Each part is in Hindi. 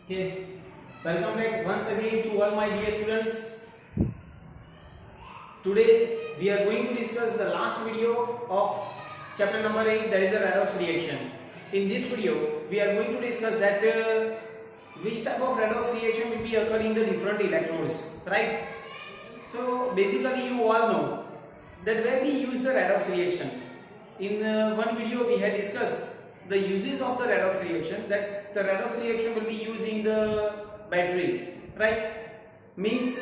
Okay, welcome back once again to all my dear students. Today we are going to discuss the last video of chapter number 8, that is the redox reaction. In this video we are going to discuss that which type of redox reaction will be occurring in the different electrodes, right? So basically you all know that when we use the redox reaction, in one video we had discussed the uses of the redox reaction, that the redox reaction will be used in the battery, right? Means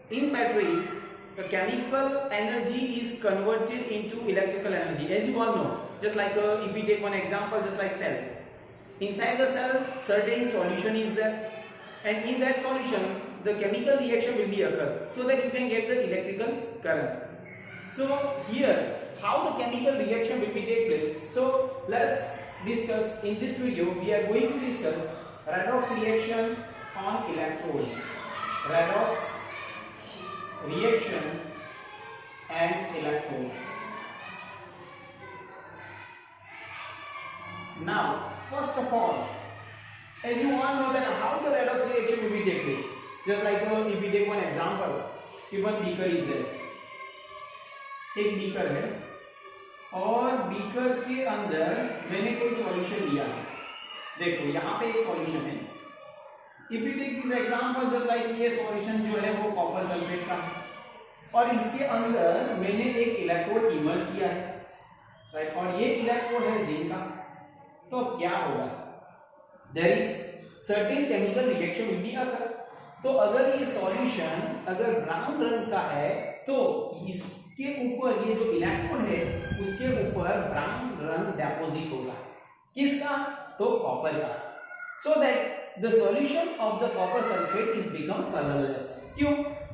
in battery the chemical energy is converted into electrical energy, as you all know. Just like if we take one example, just like cell. Inside the cell certain solution is there, and in that solution the chemical reaction will be occur so that you can get the electrical current. So here how the chemical reaction will be take place. So let's discuss in this video. We are going to discuss redox reaction on electrode, redox reaction and electrode. Now first of all, as you all know that how the redox reaction will be take place. Just like if we take one example, if one beaker is there, एक बीकर है और बीकर के अंदर मैंने कोई सॉल्यूशन लिया है. देखो यहाँ पे एक सॉल्यूशन है. If you take this example, just like ये सॉल्यूशन जो है वो कॉपर सल्फेट का है और इसके अंदर मैंने एक इलेक्ट्रोड इमर्स किया है, राइट? और ये इलेक्ट्रोड है जिंक का. तो क्या होगा? There is certain chemical reaction will be occur. तो अगर ये सॉल्यूशन अगर ब्राउन रंग का है तो इसके ऊपर ये जो इलेक्ट्रोड है उसके ऊपर ब्राउन रंग डिपॉजिट होगा. किसका? तो कॉपर का. So that the solution of the copper sulphate is become colourless. क्यों?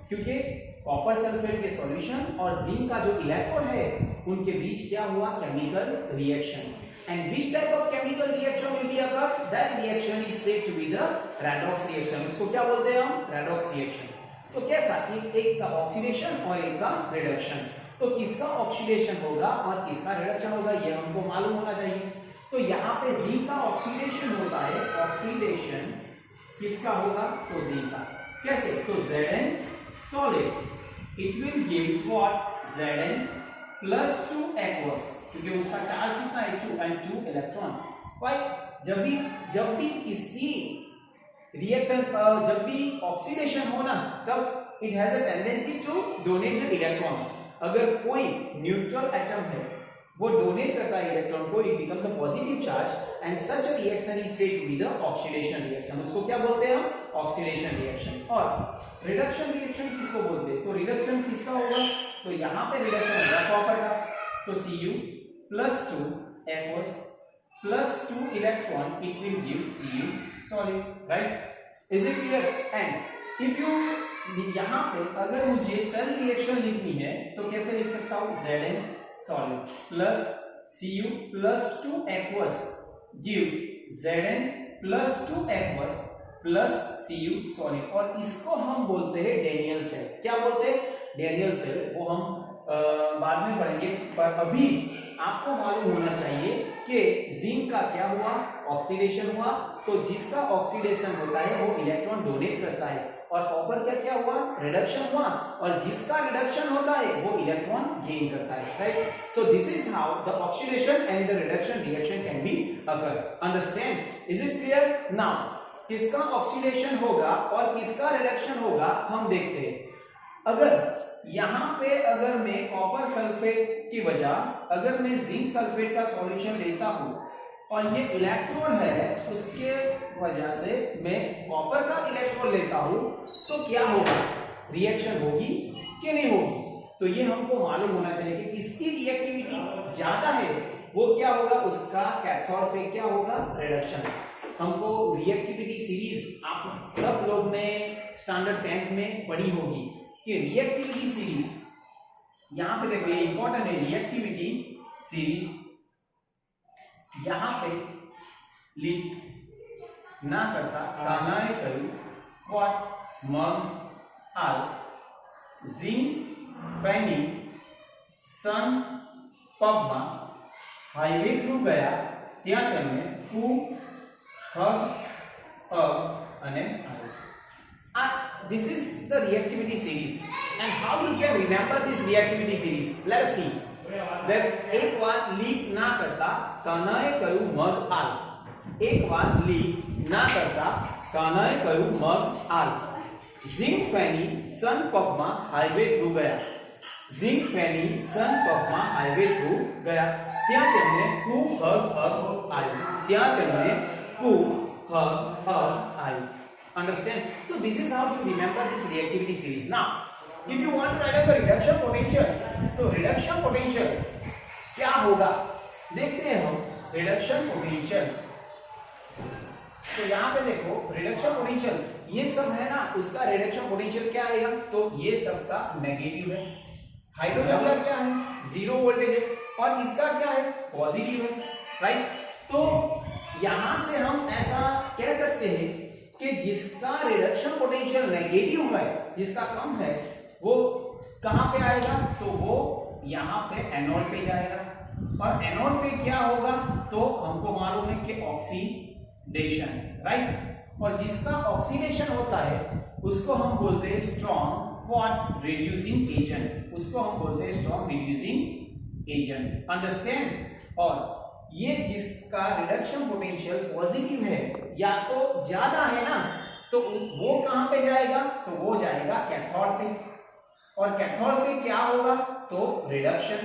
क्योंकि कॉपर सल्फेट के सॉल्यूशन और जिंक का जो इलेक्ट्रोड है उनके बीच क्या हुआ? Chemical reaction. And which type of chemical reaction will be occur? That reaction is said to be the redox reaction. उसको क्या बोलते हैं हम? redox reaction. तो कैसा? एक का ऑक्सीडेशन और एक का रिडक्शन. तो किसका ऑक्सीडेशन होगा और किसका रिडक्शन होगा ये हमको मालूम होना चाहिए. तो यहाँ पे जिंक का ऑक्सीडेशन होता है. ऑक्सीडेशन किसका होगा? तो जिंक का. कैसे? तो Zn solid it will gives what? Zn plus 2 aqueous, क्योंकि उसका चार्ज कितना है? 2 and 2 इलेक्ट्रॉन. भाई जब भी किसी रिएक्टेंट जब भी ऑक्सीडेशन हो ना, तब it has a tendency to donate the electron. अगर कोई न्यूट्रल एटम है वो डोनेट करता है इलेक्ट्रॉन को, it becomes a positive charge and such a reaction is said to be the oxidation reaction. उसको क्या बोलते हैं हम? Oxidation reaction. और रिडक्शन रिएक्शन किसको बोलते हैं? तो रिडक्शन किसका होगा? तो यहाँ पे रिडक्शन होगा कॉपर का. तो Cu plus 2 aqueous plus 2 electron, it will give Cu solid, right? Is it clear? And if you यहाँ पे अगर मुझे सेल रिएक्शन लिखनी है तो कैसे लिख सकता हूँ? Zn solid plus Cu plus 2 aqueous gives Zn plus 2 aqueous plus Cu solid. और इसको हम बोलते हैं डैनियल सेल. क्या बोलते हैं? Daniell cell. वो हम बाद में पढ़ेंगे, पर अभी आपको मालूम होना चाहिए कि जिंक का क्या हुआ? ऑक्सीडेशन हुआ. तो जिसका ऑक्सीडेशन होता है वो इलेक्ट्रॉन डोनेट करता है, और कॉपर का क्या हुआ? रिडक्शन हुआ. और जिसका रिडक्शन होता है वो इलेक्ट्रॉन गेन करता है, right? So this is how the oxidation and the reduction reaction can be occur. Understand? Is it clear? Now किसका ऑक्सीडेशन होगा और किसका रिडक्शन होगा हम देखते हैं. अगर यहाँ पे अगर मैं कॉपर सल्फेट की बजाय अगर मैं जिंक सल्फेट का सॉल्यूशन लेता हूँ और ये इलेक्ट्रोड है, उसके वजह से मैं कॉपर का इलेक्ट्रोड लेता हूँ, तो क्या होगा? रिएक्शन होगी कि नहीं होगी? तो ये हमको मालूम होना चाहिए कि किसकी रिएक्टिविटी ज्यादा है वो क्या होगा? उसका कैथोड पे क्या होगा? रिडक्शन. हमको रिएक्टिविटी सीरीज आप सब लोग ने स्टैंडर्ड 10th में पढ़ी होगी कि रिएक्टिविटी सीरीज, यहां पे देखो ये इंपॉर्टेंट है. रिएक्टिविटी सीरीज यहां पे लिख ना करता कानाए करू व्हाट मग आल जिंक फेनिंग सन पबमा हाईवे थ्रू गया ત્યાં તમે ખૂબ હગ અને this is the reactivity series, and how you can remember this reactivity series? Let us see that એક વાર લીક ના કરતા કાનાએ કહ્યું મગ આલ. એક વાર લીક ના કરતા કાનાએ કહ્યું મગ આલ. ઝિંક ફેની સન પબમાં હાઈવે થ્રુ ગયા. ઝિંક ફેની સન પબમાં હાઈવે થ્રુ ગયા. ત્યાં તેમને કુ હગ હગ આવ્યું. ત્યાં તેમને કુ hug I. Understand? So this is how you remember this reactivity series. Now, if you want to write the reduction potential, तो reduction potential क्या होगा? देखते हैं हम reduction potential. तो यहाँ पे देखो reduction potential ये सब है ना, उसका reduction potential क्या आएगा? तो ये सब का नेगेटिव है. हाइड्रोजन का क्या है? जीरो वोल्टेज है, और इसका क्या है? पॉजिटिव है. राइट? तो यहां से हम ऐसा कह सकते हैं कि जिसका रिडक्शन पोटेंशियल नेगेटिव है, जिसका कम है, वो कहां पे आएगा? तो वो यहां पे एनोड पे जाएगा. और एनोड पे क्या होगा? तो हमको मालूम है कि ऑक्सीडेशन. राइट? और जिसका ऑक्सीडेशन होता है उसको हम बोलते हैं स्ट्रॉन्ग व्हाट रिड्यूसिंग एजेंट. उसको हम बोलते हैं स्ट्रॉन्ग रिड्यूसिंग एजेंट. अंडरस्टैंड? और ये जिसका रिडक्शन पोटेंशियल पॉजिटिव है या तो ज्यादा है ना, तो वो कहां पे जाएगा? तो वो जाएगा कैथोड पे. और कैथोड पे क्या होगा? तो रिडक्शन.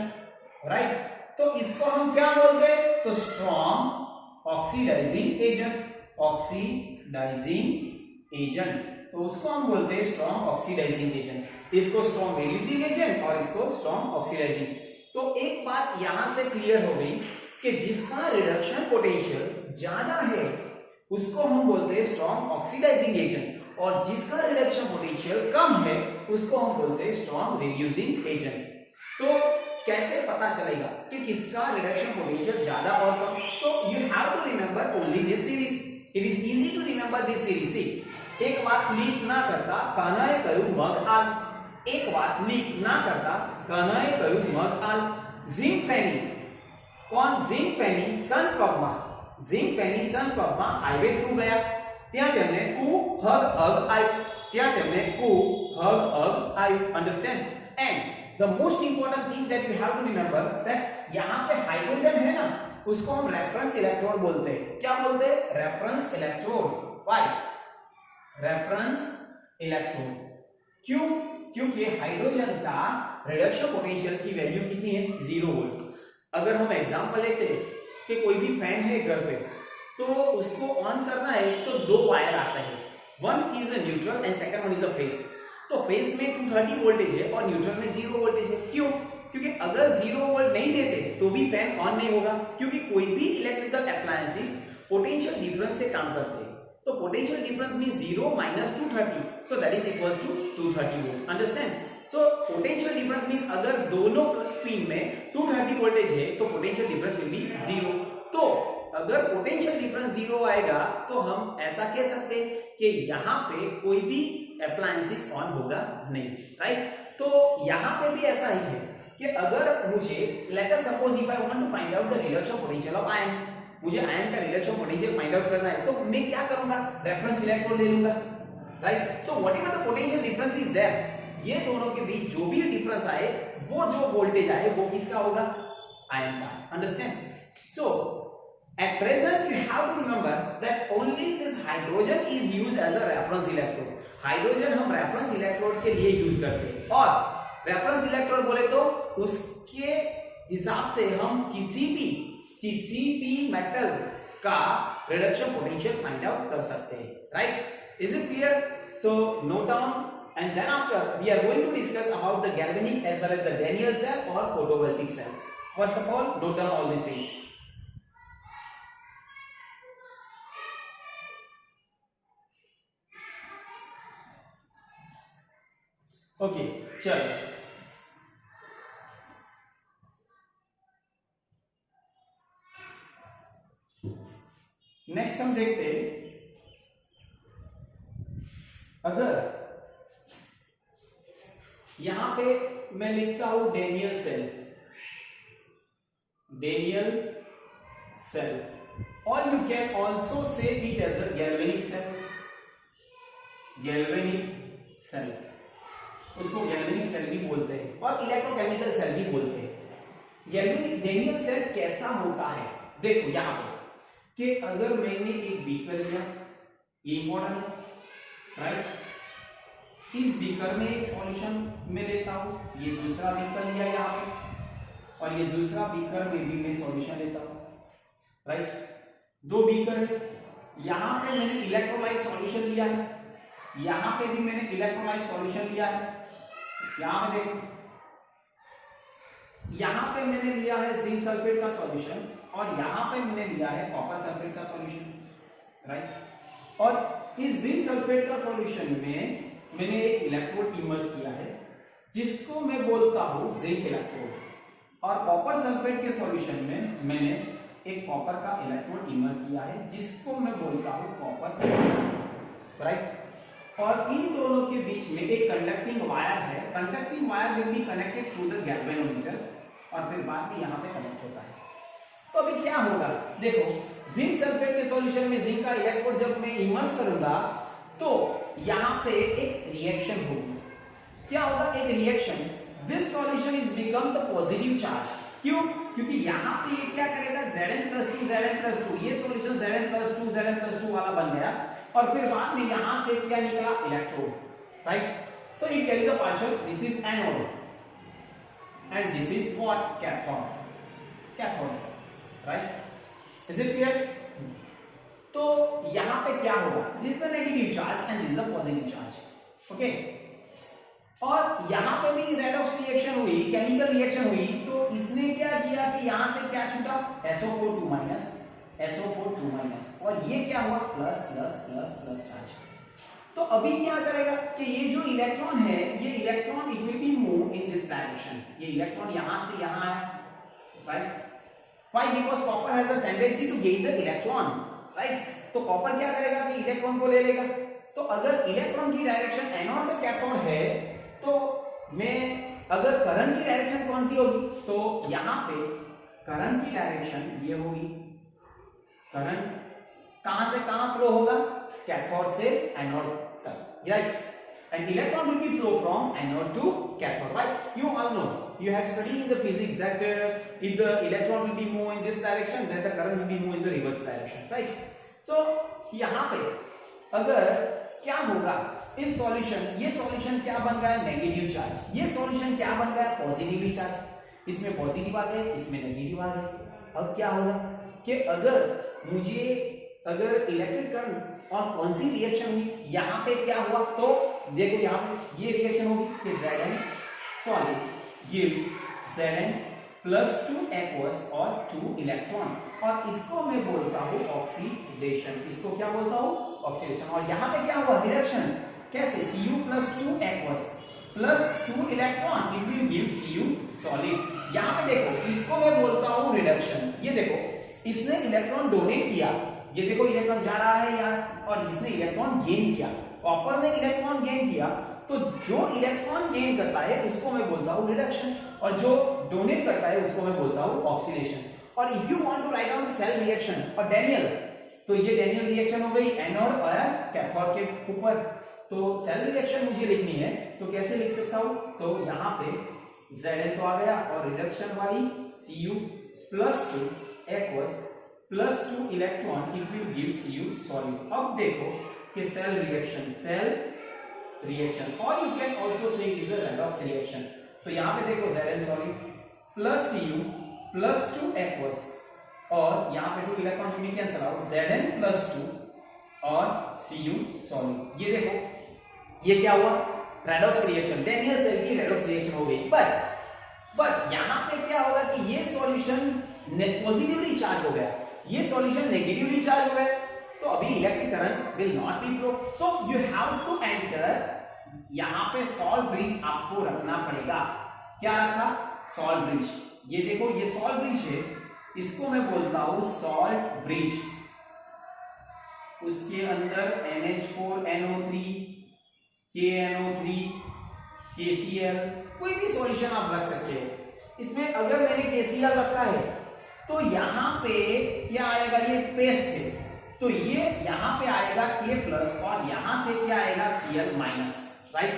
राइट? तो इसको हम क्या बोलते हैं? तो strong oxidising agent. Oxidising agent, तो उसको हम बोलते हैं स्ट्रॉन्ग ऑक्सीडाइजिंग एजेंट. इसको स्ट्रॉन्ग रिड्यूसिंग एजेंट और इसको स्ट्रॉन्ग ऑक्सीडाइजिंग. तो एक बात यहां से क्लियर हो गई कि जिसका रिडक्शन पोटेंशियल ज्यादा है उसको हम बोलते हैं स्ट्रॉन्ग ऑक्सीडाइजिंग एजेंट, और जिसका रिडक्शन पोटेंशियल कम है उसको हम बोलते हैं स्ट्रॉन्ग रिड्यूसिंग एजेंट. तो कैसे पता चलेगा कि किसका रिडक्शन पोटेंशियल ज्यादा और कम? तो you have to remember only this series. It is easy to remember this series. एक बात लीक ना करता कानाए कह્યું મગ આલ. एक बात लीक ना करता कानाए कह્યું મગ આલ. ઝિંક ફેની कौन? ઝિંક ફેની સન પબમાં. ઝિંક ફેની સન પબમાં હાઈવે થ્રુ ગયા. ત્યાં તેમને કુ હગ હગ આવ્યું. ત્યાં તેમને કુ હગ હગ આવ્યું. Understand? And the most important thing that you have to remember that यहां पे हाइड्रोजन है ना, उसको हम रेफरेंस इलेक्ट्रोड बोलते हैं. क्या बोलते हैं? Reference electrode. Why reference electrode? क्यों? क्योंकि हाइड्रोजन का रिडक्शन पोटेंशियल की वैल्यू कितनी है? 0 वोल्ट. अगर हम एग्जांपल लेते हैं कि कोई भी फैन है घर पे, तो उसको ऑन करना है तो दो वायर आता है. One is a neutral and second one is a face. तो फेस में 230 वोल्टेज है और न्यूट्रल में 0 वोल्टेज है. क्यों? क्योंकि अगर 0 वोल्ट नहीं देते तो भी फैन ऑन नहीं होगा, क्योंकि कोई भी इलेक्ट्रिकल अप्लायंसेस पोटेंशियल डिफरेंस से काम करते हैं. तो potential difference means 0 minus 230, so that is equals to 230 volt. Understand? So potential difference means अगर दोनों पिन में 230 वोल्टेज है तो पोटेंशियल डिफरेंस विल बी 0. तो अगर पोटेंशियल डिफरेंस 0 आएगा तो हम ऐसा कह सकते हैं कि यहाँ पे कोई भी अप्लायंसेस ऑन होगा नहीं. राइट? तो यहाँ पे भी ऐसा ही है कि अगर मुझे let us suppose if I want to find out the reduction potential of ion, मुझे आयन का रिडक्शन पोटेंशियल फाइंड आउट करना है, तो मैं क्या करूंगा? रेफरेंस इलेक्ट्रोड ले लूंगा. Right? So whatever the potential difference is there, ये दोनों के बीच जो भी डिफरेंस आए, वो जो वोल्टेज आए वो किसका होगा? आयन का. Understand? So at present you have to remember that only this hydrogen is used as a reference electrode. Hydrogen हम रेफरेंस इलेक्ट्रोड के लिए यूज करते हैं, और रेफरेंस इलेक्ट्रोड बोले तो उसके हिसाब से हम किसी भी मेटल का रिडक्शन पोटेंशियल फाइंड आउट कर सकते हैं. Right? Is it clear? So note down, and then after we are going to discuss about the galvanic as well as the Daniell cell or photovoltaic cell. First of all, note down all these things. Okay, चलो नेक्स्ट हम देखते हैं, अगर यहां पे मैं लिखता हूं Daniell cell, or you can also say it as a galvanic cell. galvanic cell, उसको galvanic cell भी बोलते हैं और इलेक्ट्रोकेमिकल सेल भी बोलते हैं। galvanic सेल कैसा होता है, देखो यहां पे कि अगर मैंने एक बीकर लिया, ये इंपॉर्टेंट है राइट, इस बीकर में एक सॉल्यूशन में लेता हूं, ये दूसरा बीकर लिया यहां पे और ये दूसरा बीकर में भी मैं सॉल्यूशन लेता हूं राइट। दो बीकर है, यहां पे मैंने इलेक्ट्रोलाइट सॉल्यूशन लिया है, यहां पे भी मैंने इलेक्ट्रोलाइट सॉल्यूशन लिया है। यहां पे देखो, यहां पे मैंने लिया है जिंक सल्फेट का सॉल्यूशन और यहां पे मैंने लिया है कॉपर सल्फेट का सॉल्यूशन राइट। और इस जिंक सल्फेट का सॉल्यूशन में मैंने एक इलेक्ट्रोड इमर्स किया है जिसको मैं बोलता हूं जिंक इलेक्ट्रोड, और कॉपर सल्फेट के सॉल्यूशन में मैंने एक कॉपर का इलेक्ट्रोड इमर्स किया है जिसको मैं बोलता हूं कॉपर राइट। और इन दोनों के बीच में एक कंडक्टिंग वायर है, conducting wire will be connected through the galvanometer और फिर बाद में यहां पे कनेक्ट होता है। तो अभी क्या होगा, देखो जिंक सल्फेट के सॉल्यूशन में जिंक का इलेक्ट्रोड जब मैं इमर्स करूंगा तो यहां पे एक रिएक्शन होगी। क्या होगा, एक reaction, this solution is become the positive charge. क्यों, क्योंकि यहां पे ये क्या करेगा, Zn+2 Zn+2, ये सॉल्यूशन Zn+2 Zn+2 वाला बन गया और फिर बाद में यहां से क्या निकला, electrode right. So it carries a partial, this is anode and this is what, cathode right. Is it clear? तो यहां पे क्या होगा, this is the negative charge and this is the positive charge okay. और यहां पे भी रेडॉक्स रिएक्शन हुई, केमिकल रिएक्शन हुई, तो इसने क्या किया कि यहां से क्या छूटा, SO4 SO4 और ये क्या हुआ, plus plus plus plus charge. तो अभी क्या करेगा कि ये जो इलेक्ट्रॉन है, ये electron it will be move in this direction, ये इलेक्ट्रॉन यहां से यहां आया right. Why, because copper has a tendency to gain the electron right. तो कॉपर क्या करेगा कि इलेक्ट्रॉन को ले लेगा। तो अगर इलेक्ट्रॉन की डायरेक्शन एनोड से कैथोड है तो मैं अगर करंट की डायरेक्शन कौन सी होगी, तो यहां पे करंट की डायरेक्शन ये होगी, करंट कहां से कहां फ्लो होगा, कैथोड से एनोड तक right. And electron will be flow from anode to cathode right. You all know, you have studied in the physics that if the electron will be move in this direction then the current will be move in the reverse direction right। so यहां पे अगर क्या होगा, इस सॉल्यूशन, ये सॉल्यूशन क्या बन गया, नेगेटिव चार्ज, ये सॉल्यूशन क्या बन गया, पॉजिटिव चार्ज, इसमें पॉजिटिव आ गए, इसमें नेगेटिव आ गए। अब क्या होगा कि अगर इलेक्ट्रिक करंट और कौन सी रिएक्शन हुई, यहां पे क्या हुआ, तो देखो यहां पे ये रिएक्शन होगी कि Zn solid gives Zn+2 aqueous और 2 इलेक्ट्रॉन, और इसको मैं बोलता हूं ऑक्सीडेशन, इसको क्या बोलता हूं, ऑक्सीडेशन। और यहां पे क्या हुआ, रिडक्शन, कैसे, Cu+2 aqueous +2 electron it will give Cu solid. यहां पे देखो, इसको मैं बोलता हूं रिडक्शन। ये देखो, इसने इलेक्ट्रॉन डोनेट किया, ये देखो इलेक्ट्रॉन जा रहा है यार, और इसने इलेक्ट्रॉन गेन किया, कॉपर ने इलेक्ट्रॉन गेन किया, तो जो इलेक्ट्रॉन गेन करता है उसको मैं बोलता हूं रिडक्शन, और जो डोनेट करता है उसको मैं बोलता हूं ऑक्सीडेशन। और if you want to write down the cell reaction और डैनियल, तो ये डैनियल रिएक्शन हो गई एनोड और कैथोड के ऊपर। तो सेल रिएक्शन मुझे लिखनी है तो कैसे लिख सकता हूं, तो यहां पे Zn तो आ गया और रिडक्शन वाली Cu+2 aqueous +2 electron it will give Cu solid. अब देखो कि सेल रिएक्शन और you can also say it is a redox reaction. तो यहां पे देखो Zn solid plus Cu+2 aqueous और यहां पे 2 इलेक्ट्रॉन भी कैंसिल आउट, Zn+2 और Cu सॉलिड। ये देखो ये क्या हुआ, रेडॉक्स रिएक्शन, डैनियल सेल की रेडॉक्स रिएक्शन हो गई। बट यहां पे क्या होगा कि ये सॉल्यूशन पॉजिटिवली चार्ज हो गया, ये सॉल्यूशन नेगेटिवली चार्ज हो गया, तो अभी electric current will not be flow. So you have to enter, यहां पे सॉल्ट ब्रिज आपको रखना पड़ेगा। क्या रखा, सॉल्ट ब्रिज। ये देखो ये सॉल्ट ब्रिज है, इसको मैं बोलता हूं सॉल्ट ब्रिज। उसके अंदर NH4NO3 KNO3 KCl कोई भी सॉल्यूशन आप रख सकते हो। इसमें अगर मैंने KCl रखा है तो यहाँ पे क्या आएगा, ये पेस्ट है, तो ये यहाँ पे आएगा K प्लस और यहाँ से क्या आएगा Cl माइनस, राइट।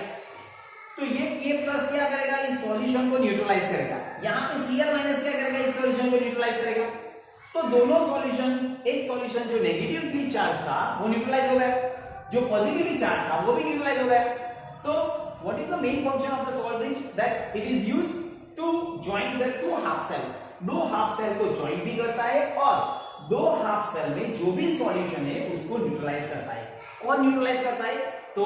तो ये K प्लस क्या करेगा, इस सॉल्यूशन को न्यूट्रलाइज करेगा, यहाँ पे Cl माइनस क्या करेगा, इस सॉल्यूशन को न्यूट्रलाइज करेगा। तो दोनों सॉल्यूशन, एक सॉल्यूशन जो नेगेटिवली चार्ज था वो न्यूट्रलाइज हो गया, जो पॉजिटिवली चार्ज था वो भी न्यूट्रलाइज हो गया। So what is the main function of the salt bridge, that it is used to join the two half cell, दो हाफ सेल को ज्वाइन भी करता है और दो हाफ सेल में जो भी सॉल्यूशन है उसको न्यूट्रलाइज करता है। कौन न्यूट्रलाइज करता है, तो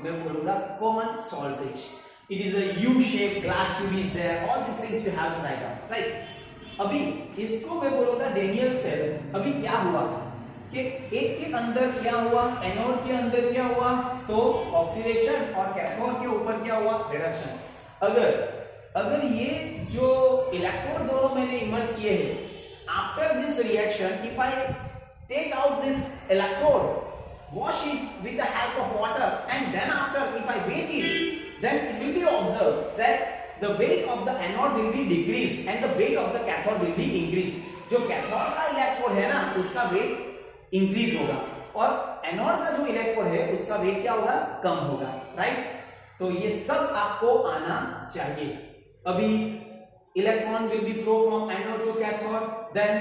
मैं बोलूंगा common salt bridge. It is a U shape, glass tube is there, all this things you have to write down, right. अभी इसको मैं बोलूंगा डेनियल सेल। अभी क्या हुआ कि एक के अंदर क्या हुआ, एनोड के अंदर क्या हुआ, तो ऑक्सीडेशन और कैथोड के ऊपर क्या हुआ, रिडक्शन। अगर ये जो इलेक्ट्रोड दोनों मैंने इमर्स किए हैं, after this reaction if I take out this electrode, wash it with the help of water, and then after if I weight it, then it will be observed that the weight of the anode will be decreased and the weight of the cathode will be increased. जो कैथोड का इलेक्ट्रोड है ना उसका वेट इंक्रीज होगा और एनोड का जो इलेक्ट्रोड है उसका वेट क्या होगा, कम होगा, राइट। तो ये सब आपको आना चाहिए। अभी electron will be flow from anode to cathode, then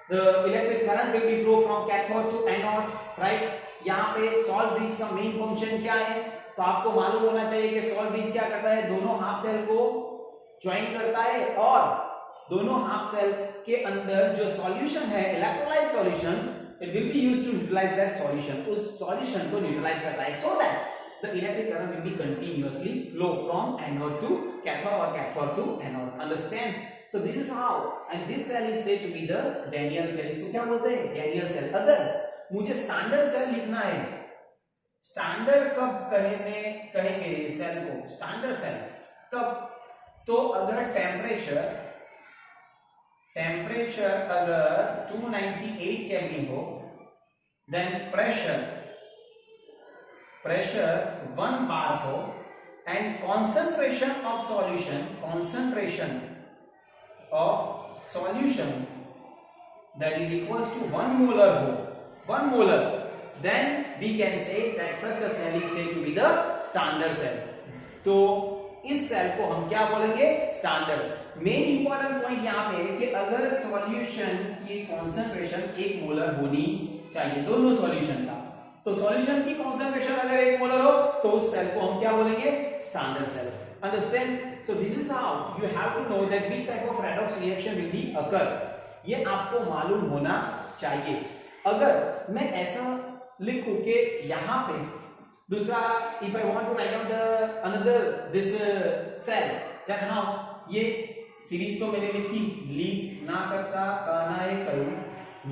the electric current will be flow from cathode to anode, right। यहाँ पे सॉल्ट ब्रिज का मेन फंक्शन क्या है, तो आपको मालूम होना चाहिए कि सॉल्ट ब्रिज क्या करता है, दोनों हाफ सेल को ज्वाइन करता है और दोनों हाफ सेल के अंदर जो सॉल्यूशन है, electrolyte solution, it will be used to neutralise that solution, उस सॉल्यूशन को न्यूट्रलाइज करता है, so that the electric current will be continuously flow from anode to cathode or cathode to anode, understand। so this is how, and this cell is said to be the Daniell cell। इसको क्या बोलते हैं, Daniell cell। अगर मुझे स्टैंडर्ड सेल लिखना है, स्टैंडर्ड कब कहेंगे सेल को, स्टैंडर्ड सेल कब, तो अगर टेम्परेचर अगर 298 केल्विन हो, देन प्रेशर 1 बार हो, and concentration of solution that is equals to 1 molar ho, 1 molar, then we can say that such a cell is said to be the standard cell। तो इस सेल को हम क्या बोलेंगे, स्टैंडर्ड। मेन इंपॉर्टेंट पॉइंट यहाँ पे है कि अगर सॉल्यूशन की कॉन्सेंट्रेशन 1 मोलर होनी चाहिए, दोनों सॉल्यूशन का, तो सॉल्यूशन की कॉन्सेंट्रेशन अगर 1 मोलर हो तो उस सेल को हम क्या बोलेंगे, standard cell, understand. So this is how you have to know that which type of redox reaction will be occur, ये आपको मालूम होना चाहिए। अगर मैं ऐसा लिखूं कि यहाँ पे दूसरा, if I want to write down the another this cell, then how, ये सीरीज तो मैंने लिखी, लीक ना करता काना है करूं,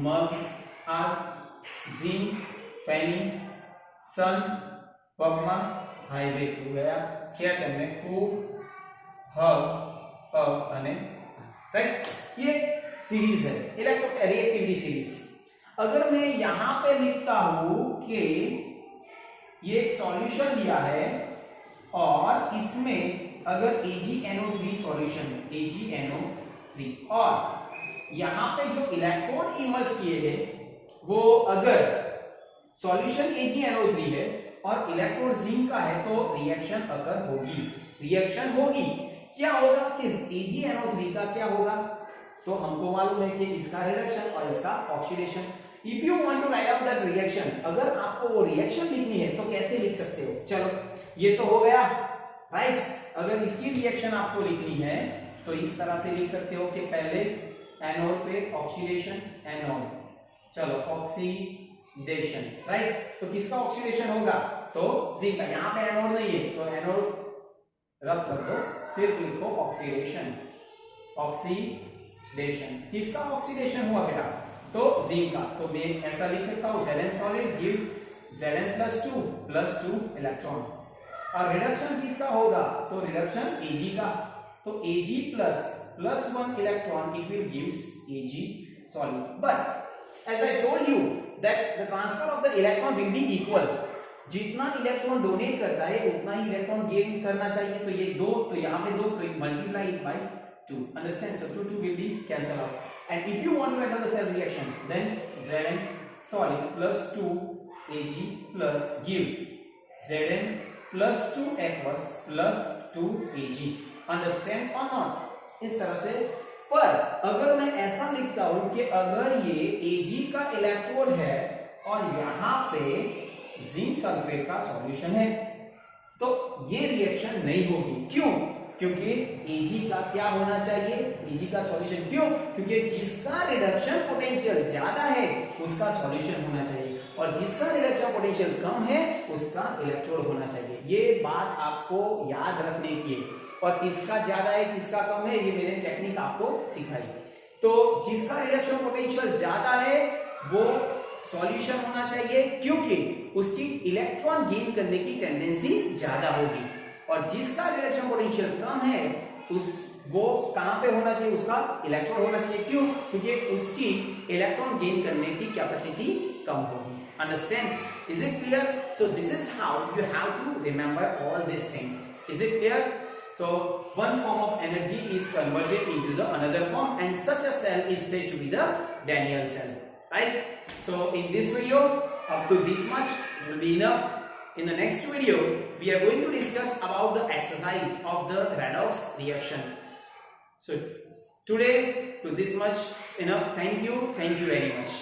मग आग जिंक पेनी सन पब्मा हाईवे हो गया, क्या करने को हब अने, राइट। ये सीरीज है, इलेक्ट्रो रिएक्टिविटी सीरीज। अगर मैं यहां पे लिखता हूं कि ये एक सॉल्यूशन लिया है और इसमें अगर AgNO3 सॉल्यूशन है, AgNO3, और यहां पे जो इलेक्ट्रोड इमर्स किए हैं वो अगर सॉल्यूशन AgNO3 है और इलेक्ट्रोड जिंक का है, तो रिएक्शन अकर होगी, क्या होगा कि AgNO3 का क्या होगा, तो हमको मालूम है कि इसका रिडक्शन और इसका oxidation. If you want to write out that reaction, अगर आपको वो रिएक्शन लिखनी है तो कैसे लिख सकते हो, चलो ये तो हो गया, राइट। अगर इसकी रिएक्शन आपको लिखनी है तो इस तरह से लिख सकते हो कि पहले एनोड पे ऑक्सीडेशन, एनोड, चलो ऑक्सीडेशन, राइट। तो किसका ऑक्सीडेशन होगा, तो जिंक का। यहाँ पे एनोड नहीं है तो एनोड रब कर दो, सिर्फ लिखो ऑक्सीडेशन, किसका ऑक्सीडेशन हुआ बेटा, तो जिंक का। तो मैं ऐसा लिख सकता हूं, Zn solid gives Zn plus 2 electron, और रिडक्शन किसका होगा, तो रिडक्शन Ag का, तो Ag plus 1 electron, it will gives Ag solid। But as I told you that the transfer of the electron will be equal, जितना इलेक्ट्रॉन डोनेट करता है उतना ही इलेक्ट्रॉन गेन करना चाहिए। तो ये 2, तो यहाँ पे 2, तो multiply it by 2, understand. So 2 will be cancel out। And if you want to enter the cell reaction, then Zn solid plus 2 Ag plus gives Zn plus 2 aqueous plus 2 Ag. Understand or not? इस तरह से। पर अगर मैं ऐसा लिखता हूं कि अगर ये Ag का इलेक्ट्रोड है और यहां पे जिंक सल्फेट का सॉल्यूशन है, तो ये रिएक्शन नहीं होगी। क्यों? क्योंकि Ag का क्या होना चाहिए? Ag का सॉल्यूशन। क्यों? क्योंकि जिसका रिडक्शन पोटेंशियल ज्यादा है उसका सॉल्यूशन होना चाहिए, और जिसका रिडक्शन पोटेंशियल कम है उसका इलेक्ट्रोड होना चाहिए। ये बात आपको याद रखने की है। और किसका ज्यादा है किसका कम है, ये मैंने टेक्निक आपको सिखाई। तो जिसका रिडक्शन पोटेंशियल ज्यादा है वो सॉल्यूशन होना चाहिए, क्योंकि उसकी इलेक्ट्रॉन गेन करने की टेंडेंसी ज्यादा होगी। और जिसका रिडक्शन पोटेंशियल कम है वो कहां पे होना चाहिए? उसका इलेक्ट्रॉन होना चाहिए। क्यों? क्योंकि उसकी इलेक्ट्रॉन गेन करने की कैपेसिटी कम होगी। Understand? Is it clear? So this is how you have to remember all this things. Is it clear? So one form of energy is converted into the another form, and such a cell is said to be the Daniell cell, right? So in this video, up to this much will be enough. In the next video, we are going to discuss about the exercise of the redox reaction. So today, to this much enough. Thank you very much.